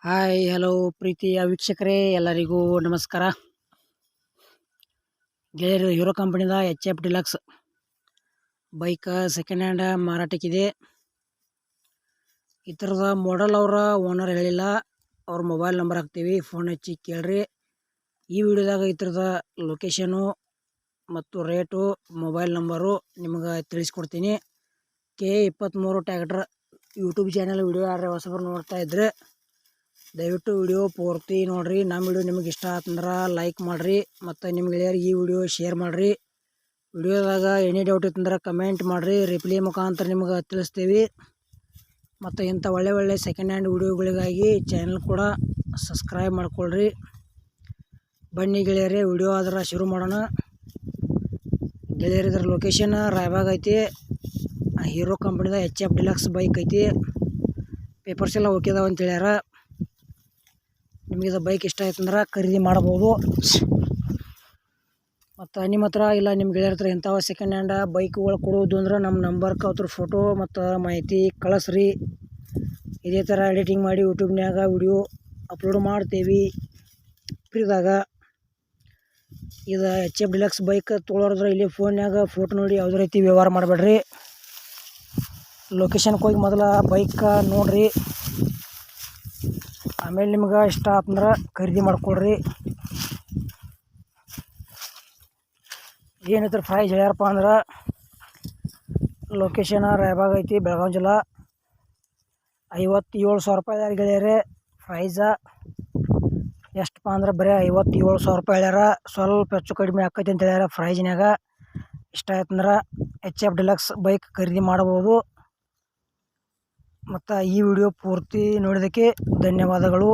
Hi hello ಪ್ರೀತಿಯ ವೀಕ್ಷಕರೇ, ಎಲ್ಲರಿಗೂ ನಮಸ್ಕಾರ. ಗೆಳೆಯರು, ಹೀರೋ ಕಂಪನಿದ HF deluxe bike second hand ಮಾರಾಟಕ್ಕಿದೆ. ಈ ಥರದ ಮಾಡೆಲ್ ಅವರ ಓನರ್ ಹೇಳಿಲ್ಲ, ಅವ್ರ ಮೊಬೈಲ್ ನಂಬರ್ ಹಾಕ್ತೀವಿ, ಫೋನ್ ಹಚ್ಚಿ ಕೇಳ್ರಿ. ಈ ವಿಡಿಯೋದಾಗ ಈ ಥರದ ಲೊಕೇಶನು ಮತ್ತು ರೇಟು ಮೊಬೈಲ್ ನಂಬರು ನಿಮ್ಗೆ ತಿಳಿಸ್ಕೊಡ್ತೀನಿ. K23 tractor YouTube channel video ಯಾರು ಹೊಸಬರು ನೋಡ್ತಾ ಇದ್ರೆ ದಯವಿಟ್ಟು ವಿಡಿಯೋ ಪೂರ್ತಿ ನೋಡಿರಿ. ನಮ್ಮ ವಿಡಿಯೋ ನಿಮಗೆ ಇಷ್ಟ ಆತಂದ್ರೆ ಲೈಕ್ ಮಾಡಿರಿ ಮತ್ತು ನಿಮ್ಮ ಗೆಳೆಯರಿಗೆ ಈ ವಿಡಿಯೋ ಶೇರ್ ಮಾಡಿರಿ. ವಿಡಿಯೋದಾಗ ಎನಿ ಡೌಟ್ ಇತ್ತಂದ್ರೆ ಕಮೆಂಟ್ ಮಾಡಿರಿ, ರಿಪ್ಲೈ ಮುಖಾಂತರ ನಿಮ್ಗೆ ತಿಳಿಸ್ತೀವಿ. ಮತ್ತು ಇಂಥ ಒಳ್ಳೆ ಸೆಕೆಂಡ್ ಹ್ಯಾಂಡ್ ವಿಡಿಯೋಗಳಿಗಾಗಿ ಚಾನಲ್ ಕೂಡ ಸಬ್ಸ್ಕ್ರೈಬ್ ಮಾಡ್ಕೊಳ್ರಿ. ಬನ್ನಿ ಗೆಳೆಯರೇ, ವಿಡಿಯೋ ಆದ್ರೆ ಶುರು ಮಾಡೋಣ. ಗೆಳೆಯರು, ಇದರ ಲೊಕೇಶನ್ ರಾಯಬಾಗ್ ಐತಿ. ಹೀರೋ ಕಂಪ್ನಿದ HF ಡಿಲಕ್ಸ್ ಬೈಕ್ ಐತಿ. ಪೇಪರ್ಸ್ ಎಲ್ಲ ಓಕೆ ಅದಾವ ಅಂತ ಹೇಳ್ಯಾರ. ನಿಮಗೆ ಇದು ಬೈಕ್ ಇಷ್ಟ ಆಯ್ತಂದ್ರೆ ಖರೀದಿ ಮಾಡ್ಬೋದು. ಮತ್ತು ನಿಮ್ಮ ಹತ್ರ ಇಲ್ಲ ನಿಮ್ಮ ಗೆಳೆಯರ ಹತ್ರ ಇಂಥವು ಸೆಕೆಂಡ್ ಹ್ಯಾಂಡ್ ಬೈಕ್ಗಳು ಕೊಡೋದು ಅಂದ್ರೆ ನಮ್ಮ ನಂಬರ್ಗೆ ಅವ್ರ ಫೋಟೋ ಮತ್ತು ಮಾಹಿತಿ ಕಳಿಸ್ರಿ. ಇದೇ ಥರ ಎಡಿಟಿಂಗ್ ಮಾಡಿ ಯೂಟ್ಯೂಬ್ನ್ಯಾಗ ವಿಡಿಯೋ ಅಪ್ಲೋಡ್ ಮಾಡ್ತೇವೆ ಫ್ರೀದಾಗ. ಇದು HF ಡಿಲಕ್ಸ್ ಬೈಕ್ ತೊಗೊಳೋದ್ರೆ ಇಲ್ಲಿ ಫೋನ್ಯಾಗ ಫೋಟೋ ನೋಡಿ ಯಾವುದೇ ರೀತಿ ವ್ಯವಹಾರ ಮಾಡಬೇಡ್ರಿ. ಲೊಕೇಶನ್ಗೆ ಹೋಗಿ ಮೊದಲ ಬೈಕ್ ನೋಡಿರಿ, ಆಮೇಲೆ ನಿಮ್ಗೆ ಇಷ್ಟ ಆತಂದ್ರೆ ಖರೀದಿ ಮಾಡ್ಕೊಳ್ರಿ. ಏನಿದ್ರೆ ಪ್ರೈಸ್ ಹೇಳ್ಯಾರಪ್ಪ ಅಂದ್ರೆ ಲೊಕೇಶನ್ ರಾಯಬಾಗ್ ಐತಿ, ಬೆಳಗಾವಿ ಜಿಲ್ಲಾ. 57,000 ರೂಪಾಯಿ ಗೆಳೆಯರೆ ಪ್ರೈಸ. ಎಷ್ಟಪ್ಪ ಅಂದ್ರೆ ಬರೀ 57,000 ರೂಪಾಯಿ ಹೇಳ್ಯಾರ. ಸ್ವಲ್ಪ ಹೆಚ್ಚು ಕಡಿಮೆ ಆಕೈತಿ ಅಂತ ಹೇಳ್ಯಾರ ಪ್ರೈಜ್ನಾಗ. ಇಷ್ಟ ಆಯ್ತಂದ್ರೆ HF ಡಿಲಕ್ಸ್ ಬೈಕ್ ಖರೀದಿ ಮಾಡ್ಬೋದು. ಮತ್ತು ಈ ವಿಡಿಯೋ ಪೂರ್ತಿ ನೋಡೋದಕ್ಕೆ ಧನ್ಯವಾದಗಳು.